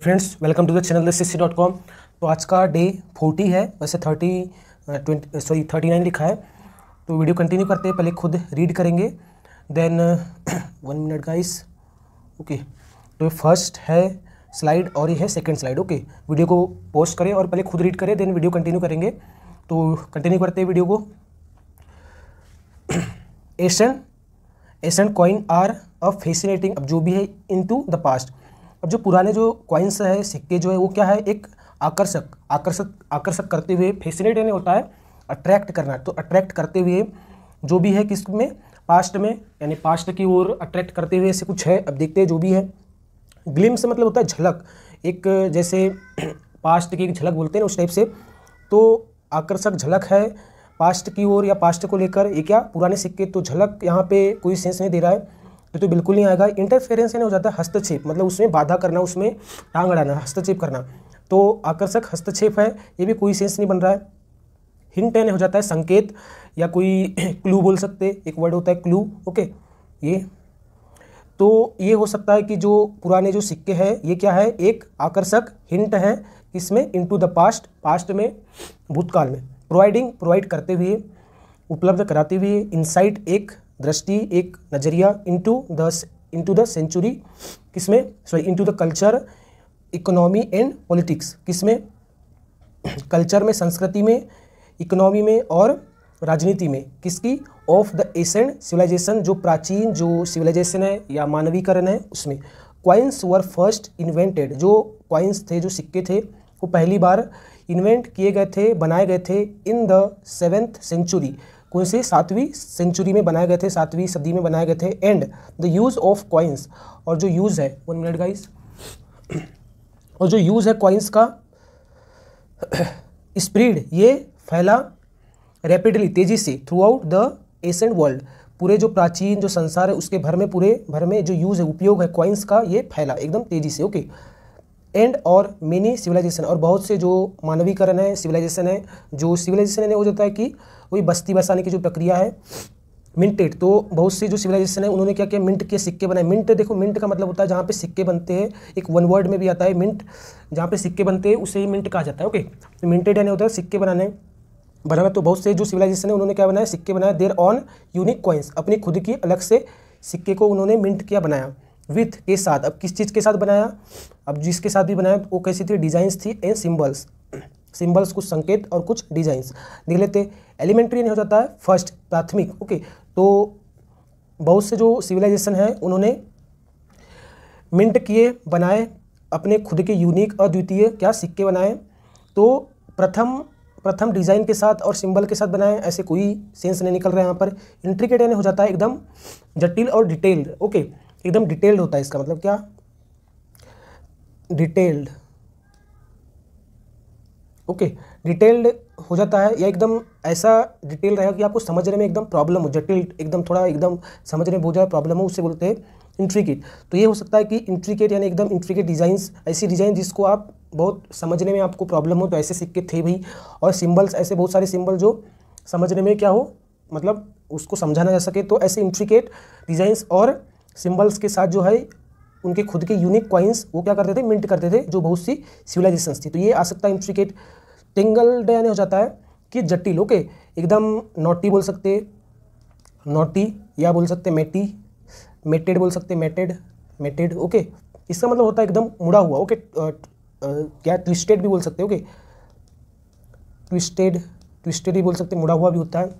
Friends welcome to the channel thecc.com। तो आज का डे 40 है, वैसे 39 लिखा है। तो वीडियो कंटिन्यू करते हैं, पहले खुद रीड करेंगे देन 1 मिनट गाइस। ओके, तो फर्स्ट है स्लाइड और ये है सेकंड स्लाइड। ओके, वीडियो को पोस्ट करें और पहले खुद रीड करें देन वीडियो कंटिन्यू करेंगे। तो कंटिन्यू करते हैं वीडियो को। Asian coin are a fascinating, अब जो भी है इनटू द पास्ट। अब जो पुराने जो कॉइन्स है, सिक्के जो है वो क्या है, एक आकर्षक करते हुए, फैसिनेट यानी होता है अट्रैक्ट करना, तो अट्रैक्ट करते हुए जो भी है किस में, पास्ट में, यानी पास्ट की ओर अट्रैक्ट करते हुए ऐसे कुछ है। अब देखते हैं जो भी है। ग्लिम्स मतलब होता है झलक, एक जैसे पास्ट की एक झलक बोलते हैं ना उस टाइप से। तो आकर्षक झलक है पास्ट की ओर या पास्ट को लेकर, ये क्या पुराने सिक्के, तो झलक यहाँ पे कोई सेंस नहीं दे रहा है, तो बिल्कुल नहीं आएगा। इंटरफेरेंस यानी हो जाता है हस्तक्षेप, मतलब उसमें बाधा करना, उसमें टांग अड़ाना, हस्तक्षेप करना। तो आकर्षक हस्तक्षेप है, ये भी कोई सेंस नहीं बन रहा है। हिंट यानी हो जाता है संकेत या कोई क्लू बोल सकते, एक वर्ड होता है क्लू। ओके, ये तो ये हो सकता है कि जो पुराने जो सिक्के हैं ये क्या है, एक आकर्षक हिंट है किसमें, इनटू द पास्ट, पास्ट में, भूतकाल में। प्रोवाइड करते हुए, उपलब्ध कराते हुए, इनसाइट एक दृष्टि, एक नज़रिया, इनटू द सेंचुरी किसमें, sorry into the culture, economy and politics किसमें, कल्चर में, संस्कृति में, इकोनॉमी में और राजनीति में, किसकी, ऑफ द एशियंट सिविलाइजेशन, जो प्राचीन जो सिविलाइजेशन है या मानवीकरण है उसमें। कॉइन्स वर फर्स्ट इन्वेंटेड, जो कॉइन्स थे, जो सिक्के थे, वो पहली बार इन्वेंट किए गए थे, बनाए गए थे इन द 7th सेंचुरी, कौन से, 7वीं सेंचुरी में बनाए गए थे, 7वीं सदी में बनाए गए थे। And the use of coins, और जो यूज़ है, 1 मिनट गाइस, और जो यूज़ है कॉइन्स का, स्प्रीड ये फैला रैपिडली, तेज़ी से, through out the ancient world, पूरे जो प्राचीन जो संसार है उसके भर में, पूरे भर में जो यूज़ है, उपयोग है कॉइन्स का, ये फैला एकदम तेज़ी से। ओके, एंड और मेनी सिविलाइजेशन, और बहुत से जो मानवीकरण है, सिविलाइजेशन है, जो सिविलाइजेशन है वो जाता है कि वही बस्ती बसाने की जो प्रक्रिया है, मिंटेड, तो बहुत सी जो सिविलाइजेशन है उन्होंने क्या किया, मिंट के सिक्के बनाए। मिंट देखो, मिंट का मतलब होता है जहाँ पे सिक्के बनते हैं, एक वन वर्ड में भी आता है मिंट, जहाँ पे सिक्के बनते हैं उसे ही मिंट कहा जाता है। ओके, तो मिंटेड यानी होता है सिक्के बनाना। तो बहुत से जो सिविलाइजेशन है उन्होंने क्या बनाया, सिक्के बनाया, देयर ऑन यूनिक कॉइन्स, अपनी खुद की अलग से सिक्के को उन्होंने मिंट किया, बनाया, विथ के साथ। अब किस चीज़ के साथ बनाया, अब जिसके साथ भी बनाया वो कैसी थी, डिजाइंस थी, एंड सिंबल्स कुछ संकेत और कुछ डिजाइंस देख लेते। एलिमेंट्री नहीं हो जाता है फर्स्ट, प्राथमिक। ओके, तो बहुत से जो सिविलाइजेशन है उन्होंने मिंट किए, बनाए, अपने खुद के यूनिक अद्वितीय क्या सिक्के बनाए। तो प्रथम डिज़ाइन के साथ और सिंबल के साथ बनाए, ऐसे कोई सेंस नहीं निकल रहा है यहाँ पर। इंट्रिकेट यानी हो जाता है एकदम जटिल और डिटेल्ड। ओके, एकदम डिटेल्ड होता है, इसका मतलब क्या, डिटेल्ड। ओके, डिटेल्ड हो जाता है या एकदम ऐसा डिटेल रहेगा कि आपको समझने में एकदम प्रॉब्लम हो, जटिल, एकदम थोड़ा एकदम समझने में बहुत ज़्यादा प्रॉब्लम हो, उससे बोलते हैं इंट्रिकेट। तो ये हो सकता है कि इंट्रिकेट यानी एकदम इंट्रिकेट डिज़ाइंस, ऐसी डिज़ाइन जिसको आप बहुत समझने में आपको प्रॉब्लम हो, तो ऐसे सिक्के थे भी। और सिंबल्स, ऐसे बहुत सारे सिंबल जो समझने में क्या हो, मतलब उसको समझा ना जा सके, तो ऐसे इंट्रिकेट डिज़ाइंस और सिंबल्स के साथ जो है उनके खुद के यूनिक कॉइन्स वो क्या करते थे, मिंट करते थे, जो बहुत सी सिविलाइजेशंस थी। तो ये आ सकता है इंट्रिकेट। टेंगल्ड यानी हो जाता है कि जटिल। ओके, एकदम नॉटी बोल सकते, नॉटी, या बोल सकते मेटेड बोल सकते, मेटेड। ओके, इसका मतलब होता है एकदम मुड़ा हुआ। ओके, क्या ट्विस्टेड भी बोल सकते, ओके, ट्विस्टेड ही बोल सकते, मुड़ा हुआ भी होता है।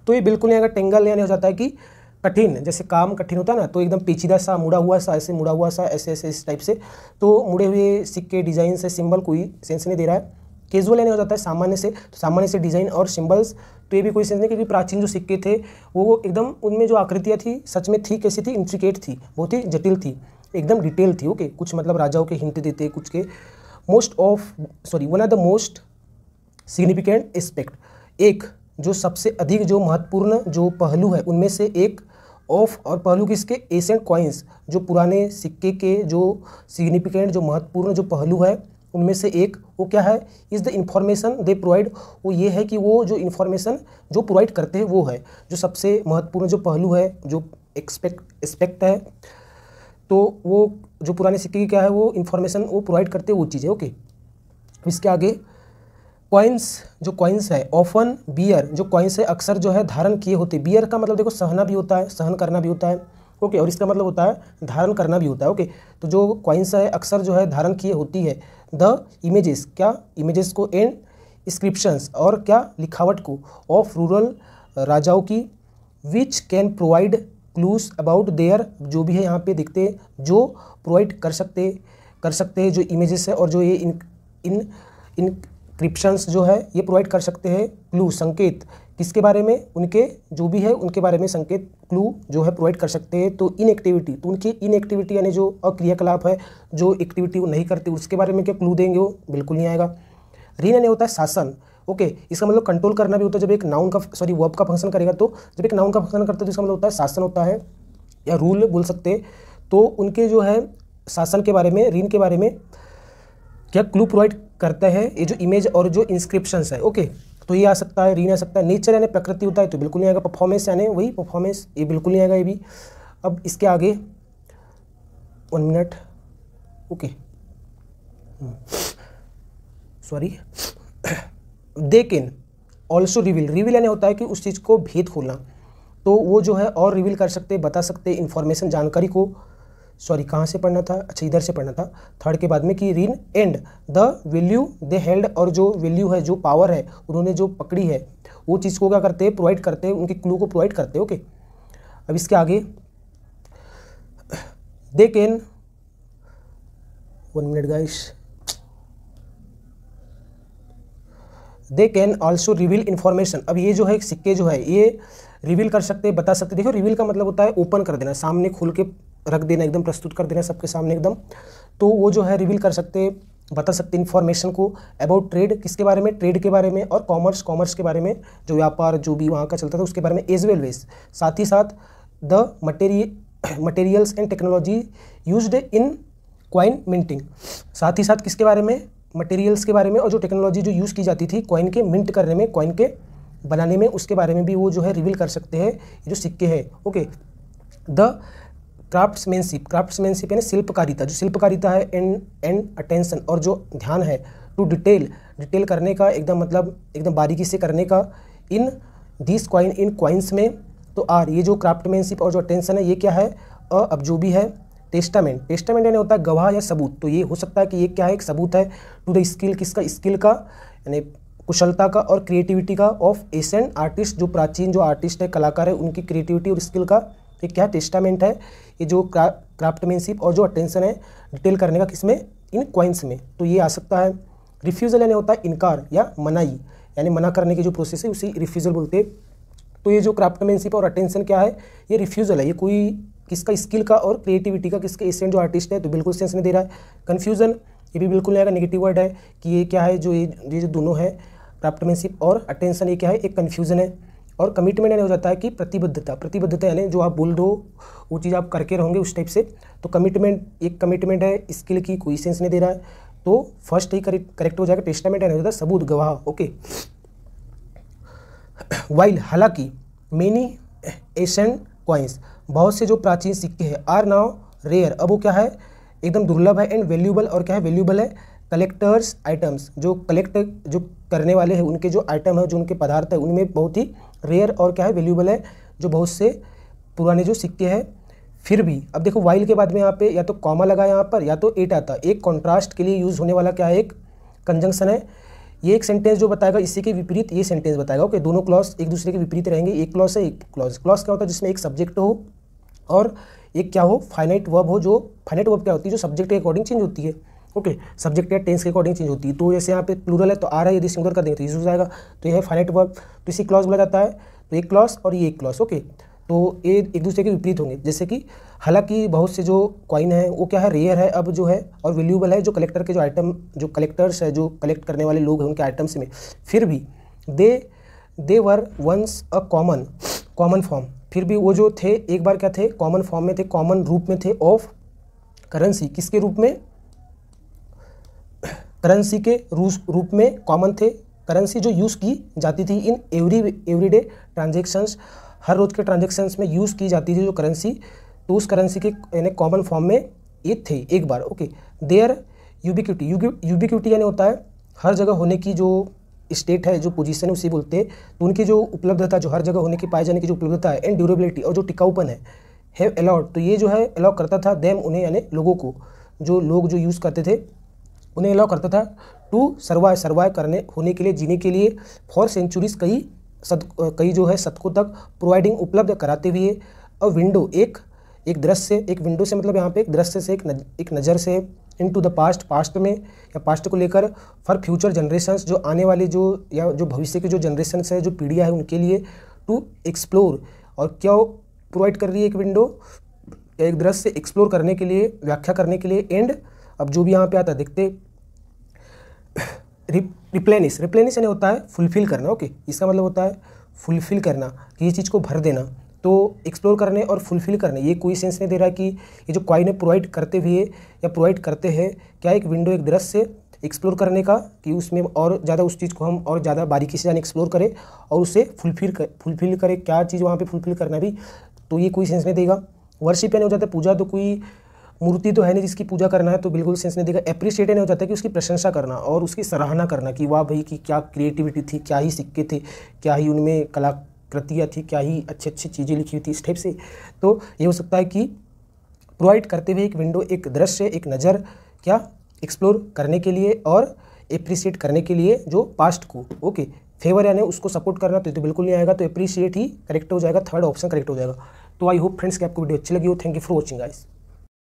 तो ये बिल्कुल नहीं आएगा। टेंगल यानी हो जाता है कि कठिन, जैसे काम कठिन होता है ना, तो एकदम पेचीदा सा, मुड़ा हुआ सा, ऐसे मुड़ा हुआ सा, ऐसे ऐसे इस टाइप से। तो मुड़े हुए सिक्के, डिज़ाइन से, सिंबल कोई सेंस नहीं दे रहा है। कैजुअल यानी हो जाता है सामान्य से, तो सामान्य से डिज़ाइन और सिंबल्स, तो ये भी कोई सेंस नहीं, क्योंकि प्राचीन जो सिक्के थे वो एकदम, उनमें जो आकृतियाँ थी सच में थी कैसी थी, इंट्रिकेट थी, बहुत ही जटिल थी, एकदम डिटेल थी। ओके, कुछ मतलब राजाओं के हिंट देते, कुछ के one of the most significant aspect, एक जो सबसे अधिक जो महत्वपूर्ण जो पहलू है उनमें से एक, ऑफ, और पहलू किसके, एशियंट कॉइन्स, जो पुराने सिक्के के जो सिग्निफिकेंट जो महत्वपूर्ण जो पहलू है उनमें से एक, वो क्या है, is the information they provide, वो ये है कि वो जो इन्फॉर्मेशन जो प्रोवाइड करते हैं वो है जो सबसे महत्वपूर्ण जो पहलू है, जो एस्पेक्ट है। तो वो जो पुराने सिक्के की क्या है वो इन्फॉर्मेशन वो प्रोवाइड करते हैं वो चीज़ है। ओके, इसके आगे कॉइन्स, जो कॉइन्स है ऑफन बियर, जो कॉइन्स है अक्सर जो है धारण किए होते। बियर का मतलब देखो सहना भी होता है, सहन करना भी होता है। ओके, और इसका मतलब होता है धारण करना भी होता है। ओके, तो जो कॉइन्स है अक्सर जो है धारण किए होती है। द इमेजेस, क्या इमेजेस को, एंड इंस्क्रिप्शंस, और क्या लिखावट को, ऑफ रूरल राजाओं की, which can provide clues about their, जो भी है यहाँ पे देखते हैं, जो प्रोवाइड कर सकते हैं जो इमेजेस है और जो ये इंक्रिप्शंस जो है ये प्रोवाइड कर सकते हैं क्लू, संकेत, किसके बारे में, उनके जो भी है उनके बारे में संकेत, क्लू जो है प्रोवाइड कर सकते हैं। तो इनएक्टिविटी, तो उनकी इनएक्टिविटी यानी जो अक्रियाकलाप है, जो एक्टिविटी वो नहीं करते उसके बारे में क्या क्लू देंगे, वो बिल्कुल नहीं आएगा। रीन यानी होता है शासन। ओके, इसका मतलब कंट्रोल करना भी होता है। जब एक नाउन का वर्ब का फंक्शन करेगा, तो जब एक नाउन का फंक्शन करता है तो इसका मतलब होता है शासन होता है या रूल बोल सकते हैं। तो उनके जो है शासन के बारे में, रीन के बारे में क्या क्लू प्रोवाइड करता है ये जो इमेज और जो इंस्क्रिप्शंस है। ओके, तो ये आ सकता है, रीन आ सकता है। नेचर यानी प्रकृति होता है तो बिल्कुल नहीं आएगा। परफॉर्मेंस यानी वही परफॉर्मेंस, ये बिल्कुल नहीं आएगा ये भी। अब इसके आगे 1 minute. Okay, sorry, they can also reveal, reveal यानी होता है कि उस चीज़ को भेद खोलना, तो वो जो है और रिवील कर सकते, बता सकते इन्फॉर्मेशन, जानकारी को। सॉरी, कहाँ से पढ़ना था, अच्छा इधर से पढ़ना था, थर्ड के बाद में, कि रीन and the value they held, और जो वैल्यू है, जो पावर है उन्होंने जो पकड़ी है वो चीज़ को क्या करते हैं, प्रोवाइड करते हैं, उनके क्लू को प्रोवाइड करते हैं। ओके, अब इसके आगे they can, 1 minute guys, they can also reveal information. अब ये जो है सिक्के जो है ये रिवील कर सकते हैं, बता सकते। देखो रिवील का मतलब होता है ओपन कर देना, सामने खोल के रख देना, एकदम प्रस्तुत कर देना सबके सामने एकदम। तो वो जो है रिवील कर सकते, बता सकते इन्फॉर्मेशन को अबाउट ट्रेड, किसके बारे में, ट्रेड के बारे में, और कॉमर्स, कॉमर्स के बारे में, जो व्यापार जो भी वहाँ का चलता था उसके बारे में, एज वेल वेज, साथ ही साथ the materials and technology used in coin minting, साथ ही साथ किसके बारे में, मटेरियल्स के बारे में, और जो टेक्नोलॉजी जो यूज़ की जाती थी कॉइन के मिंट करने में, कॉइन के बनाने में, उसके बारे में भी वो जो है रिवील कर सकते हैं ये जो सिक्के हैं। ओके, द क्राफ्ट्समैनशिप, क्राफ्ट्समैनशिप यानी शिल्पकारिता, जो शिल्पकारिता है, एंड अटेंशन, और जो ध्यान है, टू डिटेल करने का, एकदम मतलब एकदम बारीकी से करने का, in this coin, in coins में। तो आर, ये जो क्राफ्टमैनशिप और जो अटेंशन है ये क्या है, अब जो भी है टेस्टामेंट, टेस्टामेंट यानी होता है गवाह या सबूत। तो ये हो सकता है कि ये क्या है, एक सबूत है, टू द स्किल, किसका, स्किल का यानी कुशलता का, और क्रिएटिविटी का, ऑफ एशियन आर्टिस्ट, जो प्राचीन जो आर्टिस्ट है, कलाकार है, उनकी क्रिएटिविटी और स्किल का ये क्या टेस्टामेंट है। ये जो क्राफ्टमैनशिप और जो अटेंशन है डिटेल करने का, किसमें, इन कॉइन्स में। तो ये आ सकता है। रिफ्यूज़ल यानी होता है इनकार या मनाही, यानी मना करने की जो प्रोसेस है उसी रिफ्यूज़ल बोलते हैं। तो ये जो क्राफ्टमैनशिप और अटेंशन क्या है, ये रिफ्यूज़ल है, ये कोई किसका, स्किल का और क्रिएटिविटी का, किसके, एशियन जो आर्टिस्ट है, तो बिल्कुल सेंस नहीं दे रहा है। कन्फ्यूज़न, ये भी बिल्कुल नहीं आएगा, नेगेटिव वर्ड है कि ये क्या है, जो ये जो दोनों है क्राफ्टमैनशिप और अटेंशन, ये क्या है, एक कन्फ्यूज़न है। और कमिटमेंट यानी हो जाता है कि प्रतिबद्धता, प्रतिबद्धता यानी जो आप बोल दो वो चीज़ आप करके रहोगे उस टाइप से। तो कमिटमेंट, एक कमिटमेंट है, स्किल की कोई सेंस नहीं दे रहा है, तो फर्स्ट ही करेक्ट हो जाएगा। टेस्टामेंट यानी हो जाता है सबूत, गवाह। ओके, वाइल, हालांकि, मेनी एशियन कॉइन्स, बहुत से जो प्राचीन सिक्के हैं, आर नाउ रेयर, अब वो क्या है, एकदम दुर्लभ है, एंड वैल्यूबल, और क्या है, वैल्यूबल है, कलेक्टर्स आइटम्स, जो कलेक्ट जो करने वाले हैं उनके जो आइटम है, जो उनके पदार्थ है, उनमें बहुत ही रेयर और क्या है, वैल्यूबल है, जो बहुत से पुराने जो सिक्के हैं। फिर भी अब देखो वाइल के बाद में यहाँ पे या तो कॉमा लगा यहाँ पर, या तो एट आता, एक कॉन्ट्रास्ट के लिए यूज़ होने वाला क्या है, एक कंजंक्शन है। ये एक सेंटेंस जो बताएगा इसी के विपरीत ये सेंटेंस बताएगा। ओके, दोनों क्लॉज एक दूसरे के विपरीत रहेंगे, एक क्लॉज है, एक क्लॉज। क्लॉज क्या होता है, जिसमें एक सब्जेक्ट हो और एक क्या हो, फाइनाइट वर्ब हो। जो फाइनाइट वर्ब क्या होती है, जो सब्जेक्ट के अकॉर्डिंग चेंज होती है। ओके, सब्जेक्ट या टेंस के अकॉर्डिंग चेंज होती है। तो जैसे यहाँ पे प्लूरल है तो आ रहा है, यदि सिंगुलर कर देंगे तो यूज हो जाएगा, तो यह है फाइनाइट वर्ब, तो इसी क्लॉज बोला जाता है। तो एक क्लॉज और ये एक क्लॉज। ओके, तो ये एक दूसरे के विपरीत होंगे। जैसे कि हालांकि बहुत से जो कॉइन है वो क्या है, रेयर है अब जो है, और वैल्यूबल है, जो कलेक्टर के जो आइटम, जो कलेक्टर्स है, जो कलेक्ट करने वाले लोग हैं उनके आइटम्स में। फिर भी they were once a common form, फिर भी वो जो थे एक बार क्या थे, कॉमन फॉर्म में थे, कॉमन रूप में थे, ऑफ करेंसी, किसके रूप में, करेंसी के रूप में कॉमन थे। करेंसी जो यूज़ की जाती थी इन एवरीडे ट्रांजेक्शन्स, हर रोज़ के ट्रांजेक्शन्स में यूज़ की जाती थी जो करेंसी, तो उस करेंसी के यानी कॉमन फॉर्म में ये थे एक बार, ओके। देयर यूबिक्विटी, यूबिक्विटी यानी होता है हर जगह होने की जो स्टेट है, जो पोजीशन है, उसे बोलते हैं। तो उनकी जो उपलब्धता, जो हर जगह होने की पाए जाने की जो उपलब्धता है, एंड ड्यूरेबिलिटी, और जो टिकाऊपन है, हैव अलाउड, तो ये जो है अलाउ करता था देम, उन्हें यानी लोगों को, जो लोग जो यूज़ करते थे उन्हें अलाउ करता था टू सर्वाइव करने, होने के लिए, जीने के लिए, फॉर सेंचुरीज, कई जो है शतकों तक, प्रोवाइडिंग, उपलब्ध कराते हुए, अ विंडो, एक दृश्य, एक विंडो से मतलब यहाँ पे एक दृश्य से, एक नज़र से, इनटू द पास्ट, पास्ट में या पास्ट को लेकर, फॉर फ्यूचर जनरेशंस, जो आने वाले जो या जो भविष्य के जो जनरेशंस है, जो पीढ़ियाँ है उनके लिए, टू एक्सप्लोर, और क्या प्रोवाइड कर रही है एक विंडो या एक दृश्य एक्सप्लोर करने के लिए, व्याख्या करने के लिए, एंड अब जो भी यहाँ पे आता है देखते, रिप्लेनिश यानी होता है फुलफिल करना, ओके। इसका मतलब होता है फुलफिल करना, कि ये चीज़ को भर देना। तो एक्सप्लोर करने और फुलफिल करने, ये कोई सेंस नहीं दे रहा कि ये जो कॉइन है प्रोवाइड करते हुए या प्रोवाइड करते हैं क्या, एक विंडो, एक दृश्य एक्सप्लोर करने का, कि उसमें और ज़्यादा उस चीज़ को हम और ज़्यादा बारीकी से जाने एक्सप्लोर करें और उसे फुलफिल करें, क्या चीज़ वहाँ पे फुलफिल करना भी, तो ये कोई सेंस नहीं देगा। वर्शिप यानी हो जाता है पूजा, तो कोई मूर्ति तो है नहीं जिसकी पूजा करना है, तो बिल्कुल सेंस नहीं देगा। एप्रिशिएट यानी हो जाता है कि उसकी प्रशंसा करना और उसकी सराहना करना, कि वाह भाई की क्या क्रिएटिविटी थी, क्या ही सिक्के थे, क्या ही उनमें कलाकृतियाँ थी, क्या ही अच्छी अच्छी चीज़ें लिखी हुई थी, इस टाइप से। तो ये हो सकता है कि प्रोवाइड करते हुए एक विंडो, एक दृश्य, एक नज़र, क्या एक्सप्लोर करने के लिए और एप्रिशिएट करने के लिए जो पास्ट को, ओके। फेवर यानी उसको सपोर्ट करना, तो बिल्कुल नहीं आएगा, तो एप्रिशिएट ही करेक्ट हो जाएगा, थर्ड ऑप्शन करेक्ट हो जाएगा। तो आई होप फ्रेंड्स कि आपको वीडियो अच्छी लगी हो। Thank you for watching guys.